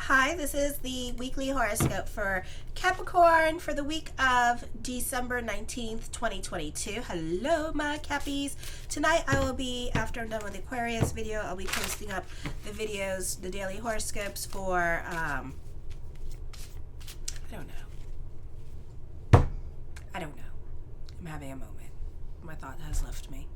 Hi, this is the weekly horoscope for Capricorn for the week of December 19th, 2022. Hello, my Cappies. Tonight I will be, after I'm done with the Aquarius video, I'll be posting up the videos, the daily horoscopes for, I don't know. I'm having a moment. My thought has left me.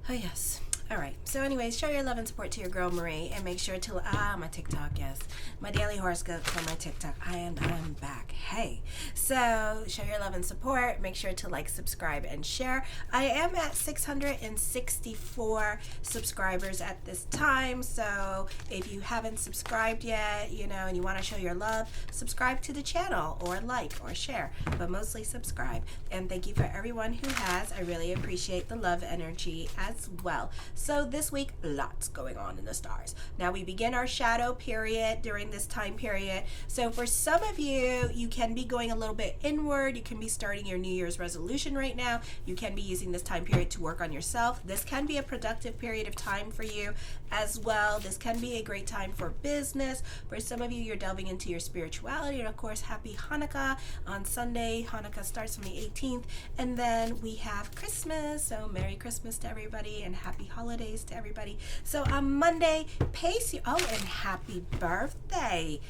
Oh, yes. All right. So anyways, show your love and support to your girl Marie, and make sure to my TikTok, yes, my daily horoscopes on my TikTok. I'm back. Hey. So show your love and support. Make sure to like, subscribe, and share. I am at 664 subscribers at this time. So if you haven't subscribed yet, and you want to show your love, subscribe to the channel or like or share, but mostly subscribe. And thank you for everyone who has. I really appreciate the love energy as well. So this week, lots going on in the stars. Now we begin our shadow period during this time period. So for some of you, you can be going a little bit inward. You can be starting your New Year's resolution right now. You can be using this time period to work on yourself. This can be a productive period of time for you as well. This can be a great time for business. For some of you, you're delving into your spirituality. And of course, happy Hanukkah on Sunday. Hanukkah starts on the 18th. And then we have Christmas. So Merry Christmas to everybody and happy holidays to everybody. So on Monday, pace you. Oh, and happy birthday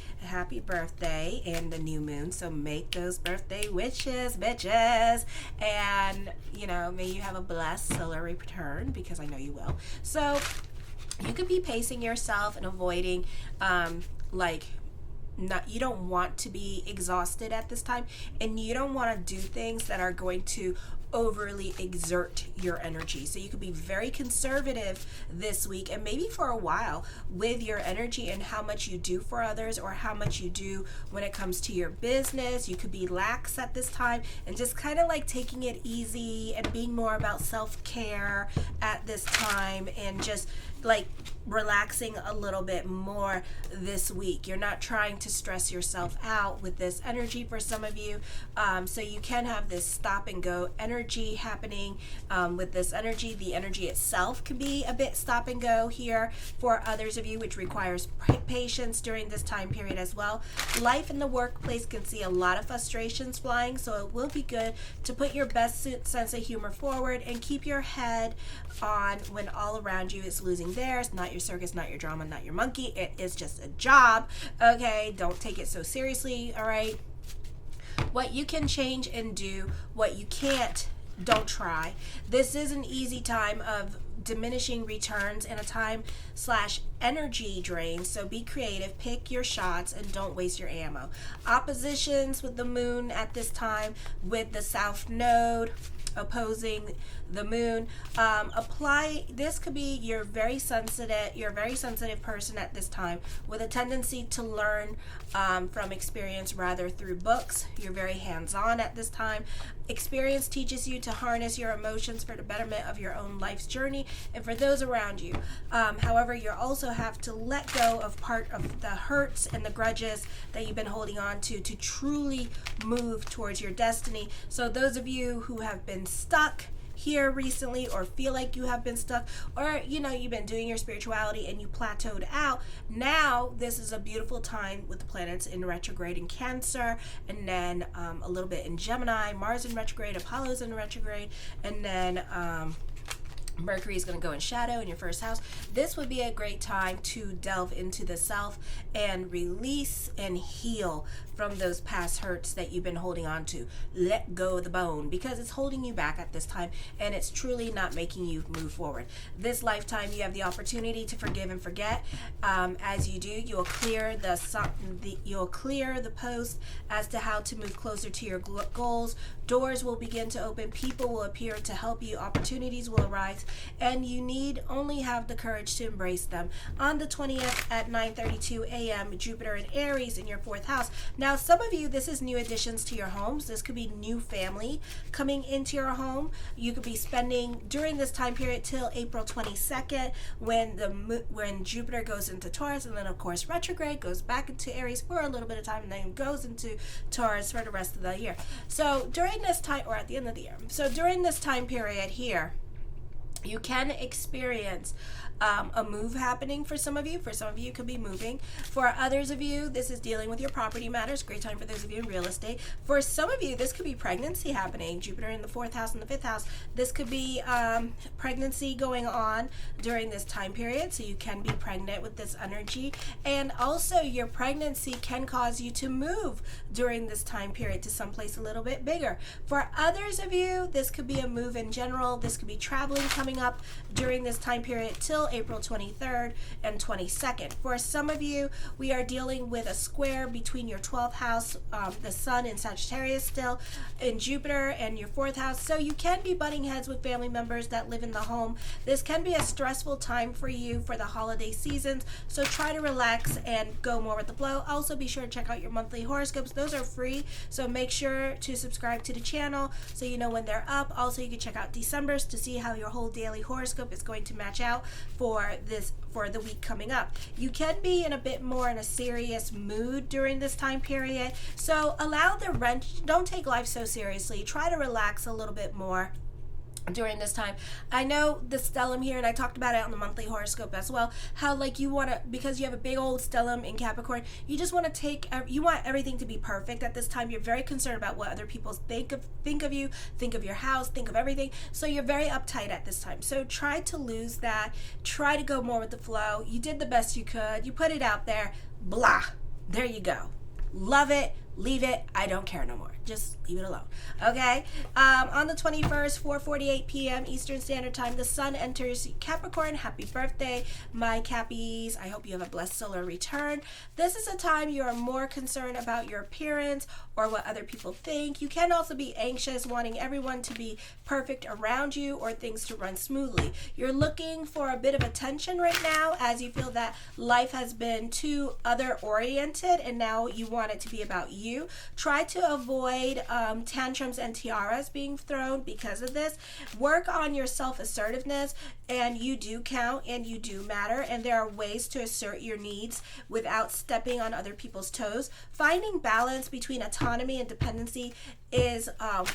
and the new moon. So make those birthday wishes, bitches. And may you have a blessed solar return, because I know you will. So you could be pacing yourself and avoiding you don't want to be exhausted at this time, and you don't want to do things that are going to overly exert your energy. So you could be very conservative this week, and maybe for a while, with your energy and how much you do for others, or how much you do when it comes to your business. You could be lax at this time and just kind of like taking it easy and being more about self-care at this time, and just like relaxing a little bit more this week. You're not trying to stress yourself out with this energy for some of you. So you can have this stop and go energy happening with this energy. The energy itself can be a bit stop and go here for others of you, which requires patience during this time period as well. Life in the workplace can see a lot of frustrations flying, so it will be good to put your best sense of humor forward and keep your head on when all around you is losing theirs. Not your circus, not your drama, not your monkey. It is just a job. Okay, don't take it so seriously. All right. What you can change and do, what you can't, don't try. This is an easy time of diminishing returns and a time/energy drain. So be creative, pick your shots, and don't waste your ammo. Oppositions with the moon at this time, with the south node opposing the moon. This could be you're a very sensitive person at this time, with a tendency to learn from experience rather through books. You're very hands-on at this time. Experience teaches you to harness your emotions for the betterment of your own life's journey and for those around you. However, you also have to let go of part of the hurts and the grudges that you've been holding on to truly move towards your destiny. So those of you who have been stuck here recently, or feel like you have been stuck, or you've been doing your spirituality and you plateaued out, now this is a beautiful time with the planets in retrograde in Cancer, and then a little bit in Gemini, Mars in retrograde, Apollo's in retrograde, and then Mercury is going to go in shadow in your first house. This would be a great time to delve into the self and release and heal from those past hurts that you've been holding on to. Let go of the bone, because it's holding you back at this time, and it's truly not making you move forward. This lifetime, you have the opportunity to forgive and forget. As you do, you'll clear the post as to how to move closer to your goals. Doors will begin to open. People will appear to help you. Opportunities will arise, and you need only have the courage to embrace them. On the 20th at 9:32 a.m., Jupiter in Aries in your 4th house. Now, some of you, this is new additions to your homes. This could be new family coming into your home. You could be spending during this time period till April 22nd, when Jupiter goes into Taurus, and then of course retrograde, goes back into Aries for a little bit of time, and then goes into Taurus for the rest of the year. So during this time, or at the end of the year, so during this time period here, You can experience a move happening for some of you. For some of you, it could be moving. For others of you, this is dealing with your property matters. Great time for those of you in real estate. For some of you, this could be pregnancy happening. Jupiter in the 4th house and the 5th house. This could be pregnancy going on during this time period. So you can be pregnant with this energy. And also, your pregnancy can cause you to move during this time period to someplace a little bit bigger. For others of you, this could be a move in general. This could be traveling coming up during this time period till April 23rd and 22nd. For some of you, we are dealing with a square between your 12th house, the sun in Sagittarius still, in Jupiter, and your 4th house. So you can be butting heads with family members that live in the home. This can be a stressful time for you for the holiday seasons. So try to relax and go more with the flow. Also, be sure to check out your monthly horoscopes. Those are free. So make sure to subscribe to the channel so you know when they're up. Also, you can check out December's to see how your whole daily horoscope is going to match out for the week coming up. You can be in a bit more in a serious mood during this time period. So allow the wrench. Don't take life so seriously. Try to relax a little bit more during this time. I know the stellium here, and I talked about it on the monthly horoscope as well, how like you want to, because you have a big old stellium in Capricorn, you just want to you want everything to be perfect at this time. You're very concerned about what other people think of you, think of your house, think of everything. So you're very uptight at this time. So try to lose that. Try to go more with the flow. You did the best you could. You put it out there. Blah. There you go. Love it. Leave it. I don't care no more. Just leave it alone. Okay? On the 21st, 4:48 p.m. Eastern Standard Time, the sun enters Capricorn. Happy birthday, my Cappies. I hope you have a blessed solar return. This is a time you are more concerned about your appearance or what other people think. You can also be anxious, wanting everyone to be perfect around you or things to run smoothly. You're looking for a bit of attention right now as you feel that life has been too other-oriented and now you want it to be about you. Try to avoid tantrums and tiaras being thrown because of this. Work on your self-assertiveness, and you do count and you do matter, and there are ways to assert your needs without stepping on other people's toes. Finding balance between autonomy and dependency is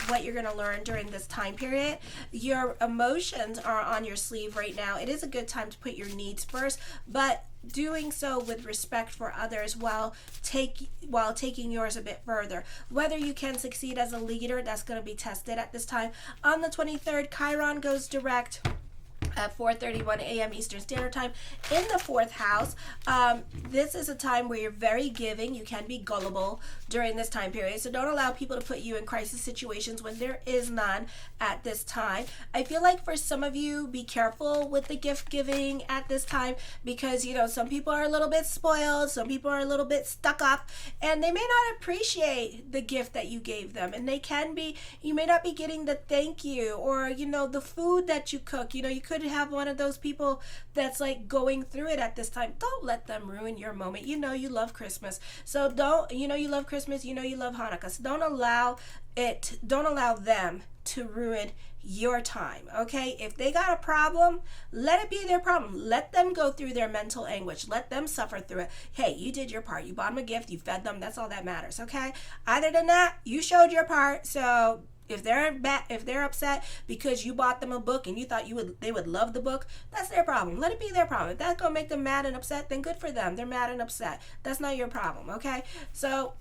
what you're going to learn during this time period. Your emotions are on your sleeve right now. It is a good time to put your needs first, but doing so with respect for others while taking yours a bit further. Whether you can succeed as a leader, that's going to be tested at this time. On the 23rd, Chiron goes direct at 4:31 a.m. Eastern Standard Time in the 4th house. This is a time where you're very giving. You can be gullible during this time period. So don't allow people to put you in crisis situations when there is none at this time. I feel like for some of you, be careful with the gift giving at this time because, some people are a little bit spoiled. Some people are a little bit stuck up and they may not appreciate the gift that you gave them. And you may not be getting the thank you or, the food that you cook. You could have one of those people that's like going through it at this time. Don't let them ruin your moment. You love Christmas. So you love Christmas, you love Hanukkah. So don't allow them to ruin your time, okay? If they got a problem, let it be their problem. Let them go through their mental anguish. Let them suffer through it. Hey, you did your part. You bought them a gift. You fed them. That's all that matters, okay? Other than that, you showed your part. So if they're upset because you bought them a book and you thought they would love the book, that's their problem. Let it be their problem. If that's gonna make them mad and upset, then good for them. They're mad and upset. That's not your problem, okay? So,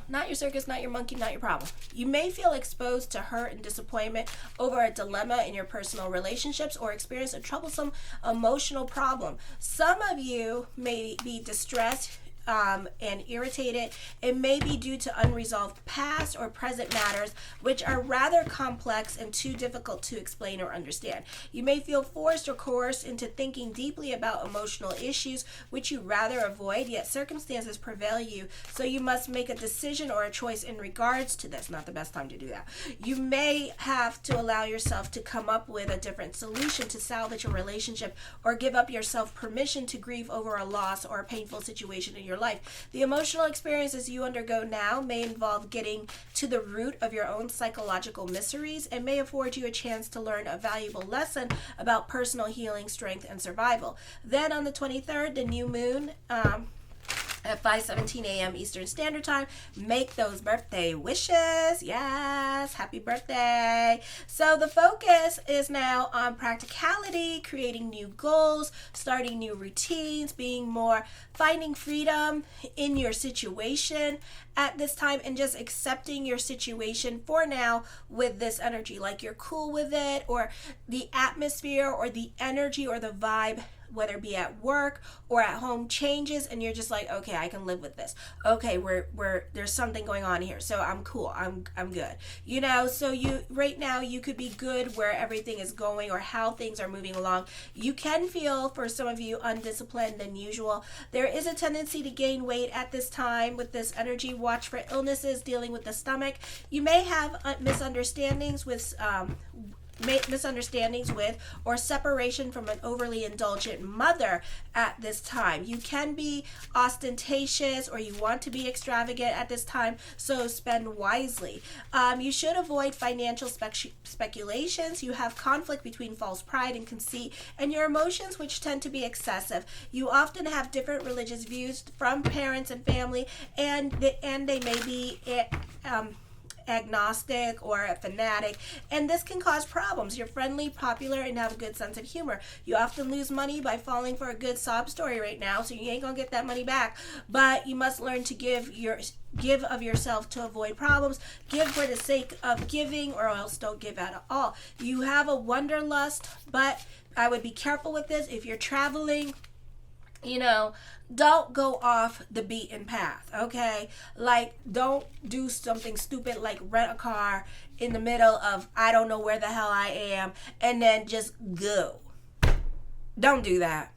not your circus, not your monkey, not your problem. You may feel exposed to hurt and disappointment over a dilemma in your personal relationships or experience a troublesome emotional problem. Some of you may be distressed and irritated. It may be due to unresolved past or present matters which are rather complex and too difficult to explain or understand. You may feel forced or coerced into thinking deeply about emotional issues which you rather avoid, yet circumstances prevail you, so you must make a decision or a choice in regards to this. Not the best time to do that. You may have to allow yourself to come up with a different solution to salvage a relationship or give up yourself permission to grieve over a loss or a painful situation in your life. The emotional experiences you undergo now may involve getting to the root of your own psychological miseries and may afford you a chance to learn a valuable lesson about personal healing, strength, and survival. Then on the 23rd, the new moon at at 5:17 a.m. Eastern Standard Time. Make those birthday wishes. Yes, happy birthday. So the focus is now on practicality, creating new goals, starting new routines, being more, finding freedom in your situation at this time, and just accepting your situation for now with this energy. Like you're cool with it, or the atmosphere or the energy or the vibe, whether it be at work or at home, changes, and you're just like, okay, I can live with this. Okay, we're there's something going on here, so I'm cool. I'm good. You know, so you right now you could be good where everything is going or how things are moving along. You can feel, for some of you, undisciplined than usual. There is a tendency to gain weight at this time with this energy. Watch for illnesses, dealing with the stomach. You may have misunderstandings with or separation from an overly indulgent mother at this time. You can be ostentatious, or you want to be extravagant at this time, so spend wisely. You should avoid financial speculations. You have conflict between false pride and conceit and your emotions, which tend to be excessive. You often have different religious views from parents and family, and they may be agnostic or a fanatic, and this can cause problems. You're friendly, popular, and have a good sense of humor. You often lose money by falling for a good sob story right now, so you ain't gonna get that money back, but you must learn to give of yourself to avoid problems. Give for the sake of giving, or else don't give at all. You have a wanderlust, but I would be careful with this. If you're traveling, you know, don't go off the beaten path, okay? Like, don't do something stupid like rent a car in the middle of I don't know where the hell I am and then just go. Don't do that.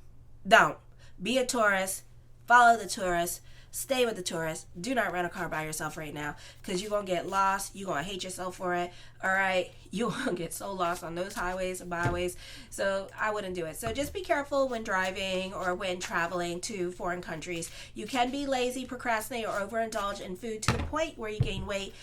Don't. Be a tourist. Follow the tourists. Stay with the tourists. Do not rent a car by yourself right now, because you're going to get lost. You're going to hate yourself for it. All right? You're going to get so lost on those highways and byways. So I wouldn't do it. So just be careful when driving or when traveling to foreign countries. You can be lazy, procrastinate, or overindulge in food to the point where you gain weight.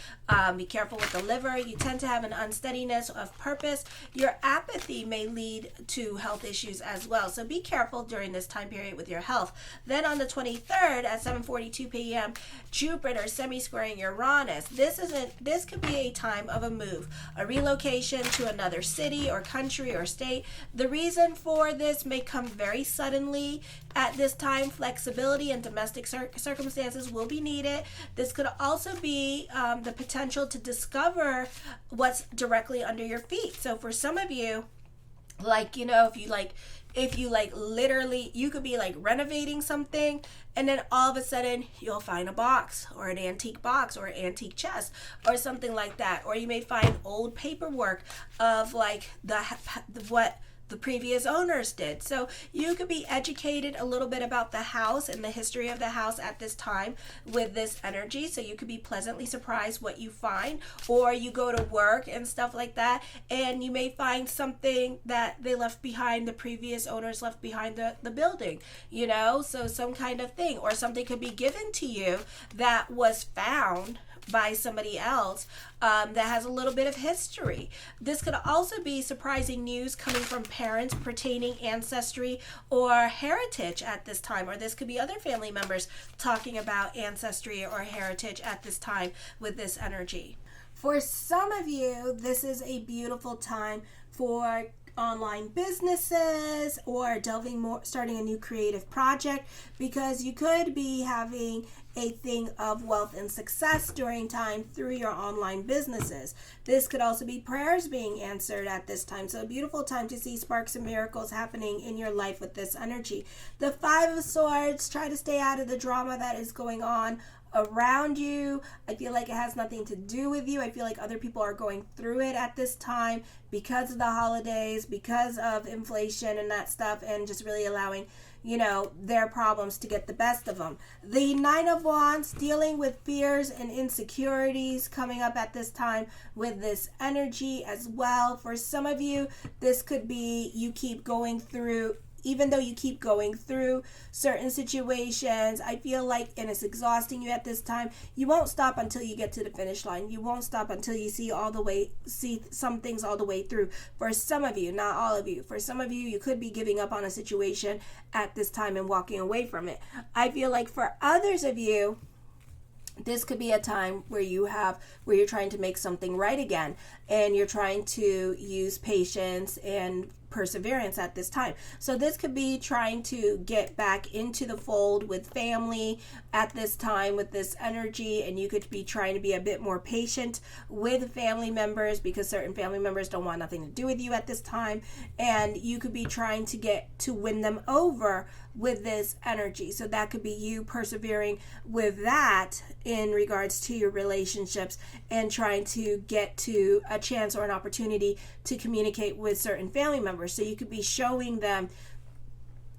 Be careful with the liver. You tend to have an unsteadiness of purpose. Your apathy may lead to health issues as well. So be careful during this time period with your health. Then on the 23rd at 7:42 p.m., Jupiter semi-squaring Uranus. This could be a time of a move, a relocation to another city or country or state. The reason for this may come very suddenly at this time. Flexibility and domestic circumstances will be needed. This could also be the potential to discover what's directly under your feet. So for some of you, like, you know, if you literally, you could be like renovating something, and then all of a sudden you'll find a box or an antique box or an antique chest or something like that. Or you may find old paperwork of like what the previous owners did. So you could be educated a little bit about the house and the history of the house at this time with this energy. So you could be pleasantly surprised what you find, or you go to work and stuff like that, and you may find something that they left behind, the previous owners left behind the building, you know, so some kind of thing, or something could be given to you that was found by somebody else that has a little bit of history. This could also be surprising news coming from parents pertaining ancestry or heritage at this time, or this could be other family members talking about ancestry or heritage at this time with this energy. For some of you, this is a beautiful time for online businesses or starting a new creative project, because you could be having a thing of wealth and success during time through your online businesses. This could also be prayers being answered at this time. So a beautiful time to see sparks and miracles happening in your life with this energy. The Five of Swords, try to stay out of the drama that is going on around you. I feel like it has nothing to do with you. I feel like other people are going through it at this time because of the holidays, because of inflation and that stuff, and just really allowing, you know, their problems to get the best of them. The Nine of Wands, dealing with fears and insecurities coming up at this time with this energy as well. For some of you, this could be you keep going through even though you keep going through certain situations, I feel like, and it's exhausting you at this time, you won't stop until you get to the finish line. You won't stop until you see some things all the way through. For some of you, not all of you, for some of you, you could be giving up on a situation at this time and walking away from it. I feel like for others of you, this could be a time where you're trying to make something right again, and you're trying to use patience and perseverance at this time. So this could be trying to get back into the fold with family at this time with this energy, and you could be trying to be a bit more patient with family members because certain family members don't want nothing to do with you at this time, and you could be trying to win them over with this energy. So that could be you persevering with that in regards to your relationships and trying to get to a chance or an opportunity to communicate with certain family members. So you could be showing them,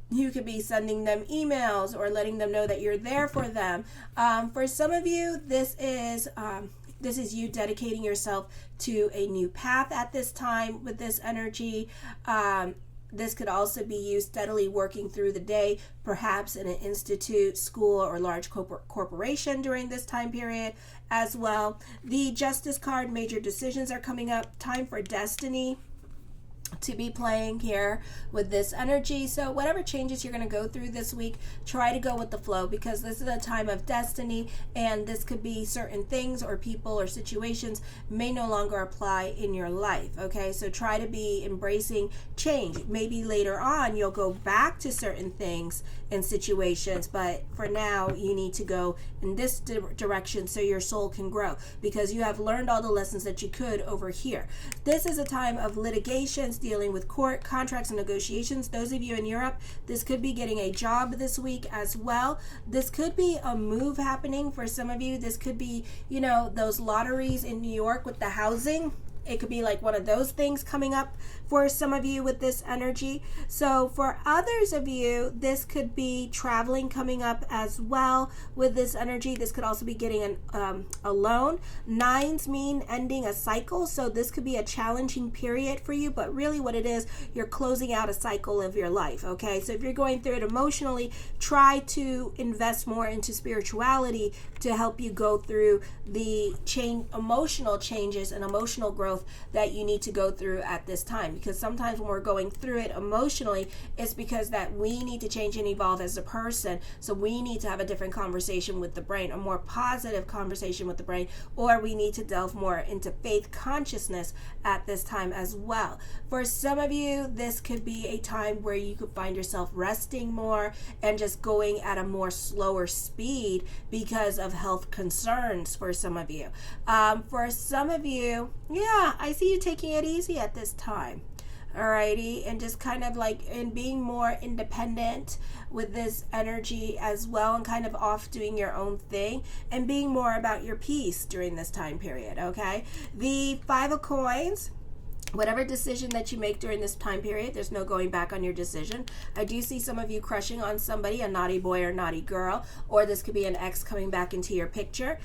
you could be sending them emails or letting them know that you're there for them. For some of you, this is you dedicating yourself to a new path at this time with this energy. This could also be you steadily working through the day, perhaps in an institute, school, or large corporation during this time period as well. The Justice card, major decisions are coming up. Time for destiny to be playing here with this energy. So whatever changes you're going to go through this week, try to go with the flow, because this is a time of destiny, and this could be certain things or people or situations may no longer apply in your life. Okay, so try to be embracing change. Maybe later on you'll go back to certain things and situations, but for now you need to go in this direction so your soul can grow, because you have learned all the lessons that you could over here. This is a time of litigations, dealing with court, contracts, and negotiations. Those of you in Europe, this could be getting a job this week as well. This could be a move happening for some of you. This could be, those lotteries in New York with the housing. It could be like one of those things coming up for some of you with this energy. So for others of you, this could be traveling coming up as well with this energy. This could also be getting a loan. Nines mean ending a cycle. So this could be a challenging period for you, but really what it is, you're closing out a cycle of your life. Okay, so if you're going through it emotionally, try to invest more into spirituality to help you go through the emotional changes and emotional growth that you need to go through at this time, because sometimes when we're going through it emotionally, it's because that we need to change and evolve as a person. So we need to have a different conversation with the brain, a more positive conversation with the brain, or we need to delve more into faith consciousness at this time as well. For some of you, this could be a time where you could find yourself resting more and just going at a more slower speed because of health concerns for some of you. For some of you, I see you taking it easy at this time. Alrighty, and just kind of and being more independent with this energy as well, and kind of off doing your own thing and being more about your peace during this time period. Okay, the Five of Coins. Whatever decision that you make during this time period, there's no going back on your decision. I do see some of you crushing on somebody, a naughty boy or naughty girl, or this could be an ex coming back into your picture.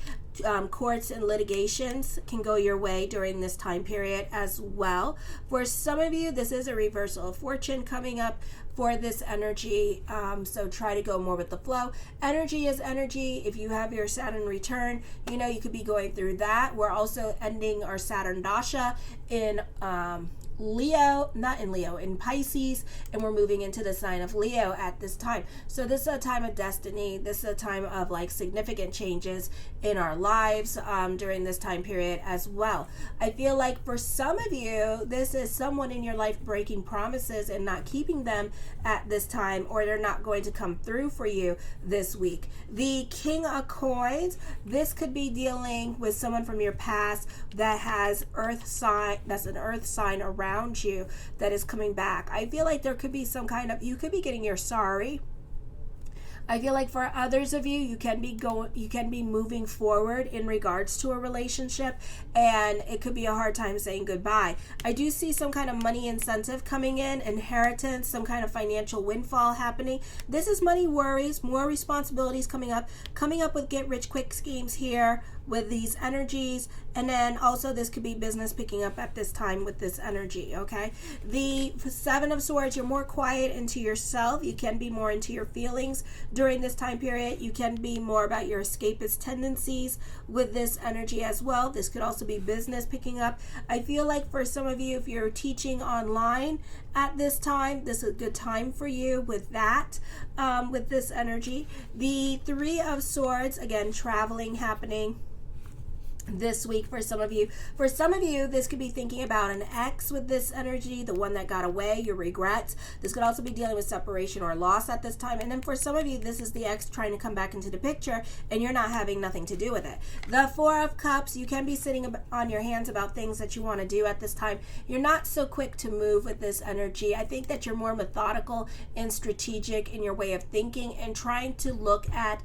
Courts and litigations can go your way during this time period as well. For some of you, this is a reversal of fortune coming up for this energy, so try to go more with the flow. Energy is energy. If you have your Saturn return, you could be going through that. We're also ending our Saturn Dasha in in Pisces, and we're moving into the sign of Leo at this time. So this is a time of destiny. This is a time of significant changes in our lives during this time period as well. I feel like for some of you, this is someone in your life breaking promises and not keeping them at this time, or they're not going to come through for you this week. The King of Coins, this could be dealing with someone from your past that has an earth sign around you that is coming back. I feel like there could be some kind of, you could be getting your sorry. I feel like for others of you, you can be moving forward in regards to a relationship, and it could be a hard time saying goodbye. I do see some kind of money incentive coming in, inheritance, some kind of financial windfall happening. This is money worries, more responsibilities coming up with get rich quick schemes here with these energies. And then also this could be business picking up at this time with this energy, okay? The Seven of Swords, you're more quiet into yourself. You can be more into your feelings during this time period. You can be more about your escapist tendencies with this energy as well. This could also be business picking up. I feel like for some of you, if you're teaching online at this time, this is a good time for you with that, with this energy. The Three of Swords, again, traveling happening this week for some of you. For some of you, this could be thinking about an ex with this energy, the one that got away, your regrets. This could also be dealing with separation or loss at this time. And then for some of you, this is the ex trying to come back into the picture and you're not having nothing to do with it. The Four of Cups, you can be sitting on your hands about things that you want to do at this time. You're not so quick to move with this energy. I think that you're more methodical and strategic in your way of thinking and trying to look at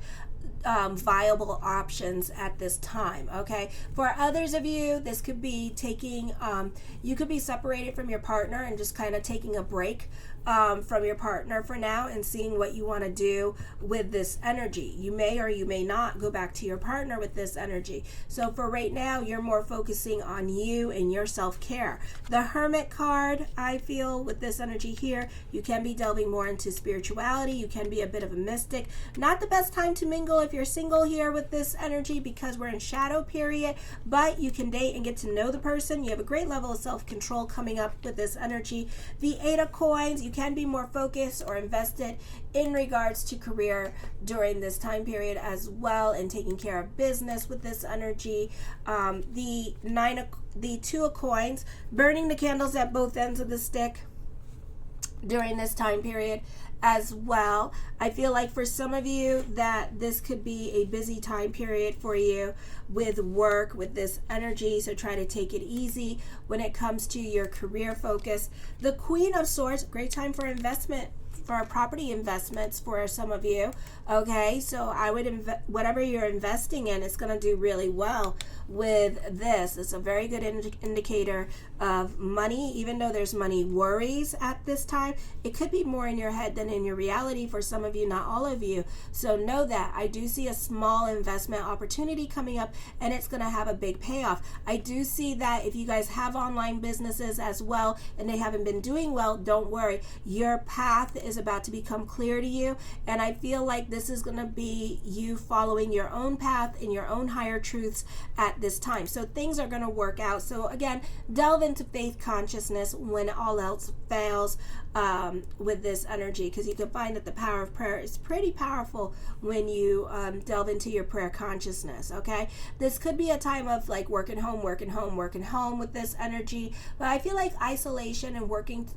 viable options at this time, okay? For others of you, this could be taking, you could be separated from your partner and just kind of taking a break from your partner for now and seeing what you want to do with this energy. You may or you may not go back to your partner with this energy. So for right now, you're more focusing on you and your self-care. The Hermit card, I feel with this energy here, you can be delving more into spirituality. You can be a bit of a mystic. Not the best time to mingle if you're single here with this energy because we're in shadow period, but you can date and get to know the person. You have a great level of self-control coming up with this energy. The Eight of Coins, you can be more focused or invested in regards to career during this time period as well, and taking care of business with this energy. The Two of Coins, burning the candles at both ends of the stick during this time period as well. I feel like for some of you that this could be a busy time period for you with work with this energy, so try to take it easy when it comes to your career focus. The Queen of Swords, great time for investment, for property investments for some of you, okay? So I would whatever you're investing in, it's going to do really well with this. It's a very good indicator of money, even though there's money worries at this time. It could be more in your head than in your reality for some of you, not all of you. So know that I do see a small investment opportunity coming up, and it's going to have a big payoff. I do see that if you guys have online businesses as well and they haven't been doing well, don't worry. Your path is about to become clear to you, and I feel like this is going to be you following your own path and your own higher truths at this time. So things are going to work out. So again, delve into faith consciousness when all else fails with this energy, because you can find that the power of prayer is pretty powerful when you delve into your prayer consciousness, okay? This could be a time of like working home with this energy, but I feel like isolation and working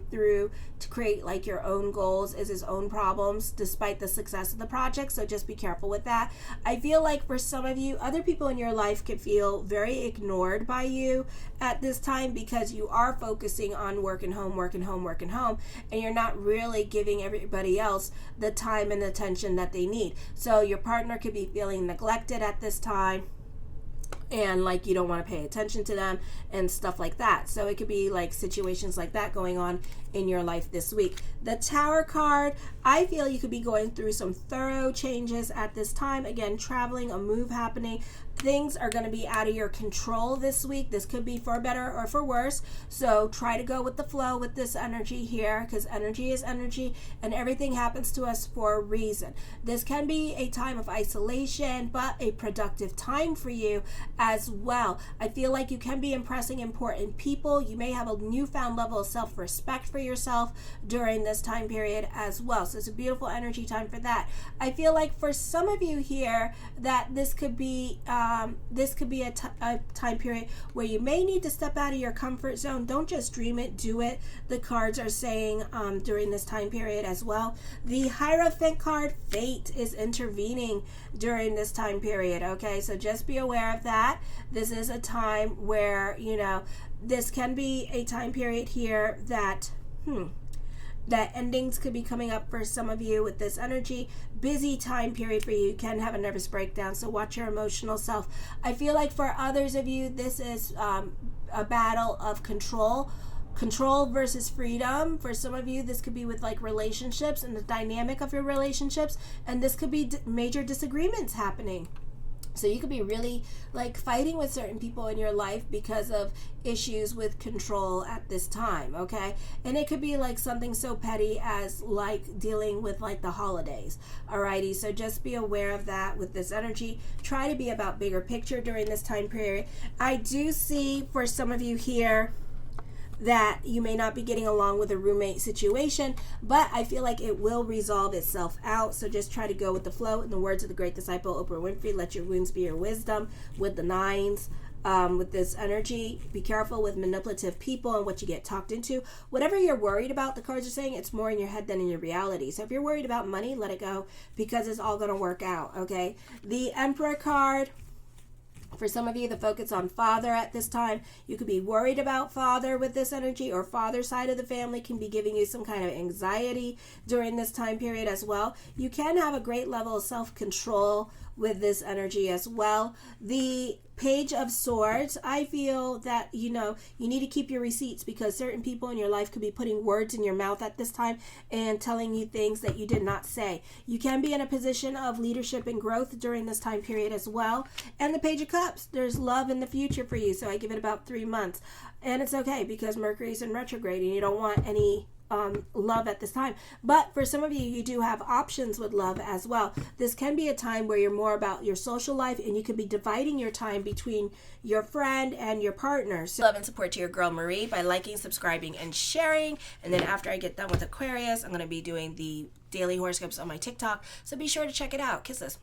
through to create like your own goals is its own problems despite the success of the project, so just be careful with that. I feel like for some of you, other people in your life could feel very ignored by you at this time because you are focusing on working home, and you're not really giving everybody else the time and attention that they need. So your partner could be feeling neglected at this time, and like you don't want to pay attention to them and stuff like that. So it could be like situations like that going on in your life this week. The Tower card, I feel you could be going through some thorough changes at this time. Again, traveling, a move happening. Things are going to be out of your control this week. This could be for better or for worse. So try to go with the flow with this energy here, because energy is energy and everything happens to us for a reason. This can be a time of isolation, but a productive time for you as well. I feel like you can be impressing important people. You may have a newfound level of self-respect for yourself during this time period as well. So it's a beautiful energy time for that. I feel like for some of you here that this could be a time period where you may need to step out of your comfort zone. Don't just dream it, do it. The cards are saying during this time period as well. The Hierophant card, fate is intervening during this time period, okay? So just be aware of that. This is a time where, you know, this can be a time period here that that endings could be coming up for some of you with this energy. Busy time period for you. You can have a nervous breakdown, so watch your emotional self. I feel like for others of you, this is a battle of control versus freedom. For some of you, this could be with like relationships and the dynamic of your relationships, and this could be major disagreements happening. So you could be really like fighting with certain people in your life because of issues with control at this time, okay? And it could be like something so petty as like dealing with like the holidays, alrighty? So just be aware of that with this energy. Try to be about bigger picture during this time period. I do see for some of you here that you may not be getting along with a roommate situation, but I feel like it will resolve itself out. So just try to go with the flow. In the words of the great disciple Oprah Winfrey, let your wounds be your wisdom. With the nines, with this energy, be careful with manipulative people and what you get talked into. Whatever you're worried about, the cards are saying it's more in your head than in your reality. So if you're worried about money, let it go, because it's all going to work out, okay? The Emperor card. For some of you, the focus on father at this time. You could be worried about father with this energy, or father side of the family can be giving you some kind of anxiety during this time period as well. You can have a great level of self-control with this energy as well. The Page of Swords, I feel that, you need to keep your receipts, because certain people in your life could be putting words in your mouth at this time and telling you things that you did not say. You can be in a position of leadership and growth during this time period as well. And the Page of Cups, there's love in the future for you. So I give it about 3 months. And it's okay, because Mercury's in retrograde and you don't want any love at this time. But for some of you, you do have options with love as well. This can be a time where you're more about your social life, and you could be dividing your time between your friend and your partner. So love and support to your girl Marie by liking, subscribing, and sharing. And then after I get done with Aquarius, I'm going to be doing the daily horoscopes on my TikTok, so be sure to check it out. Kisses.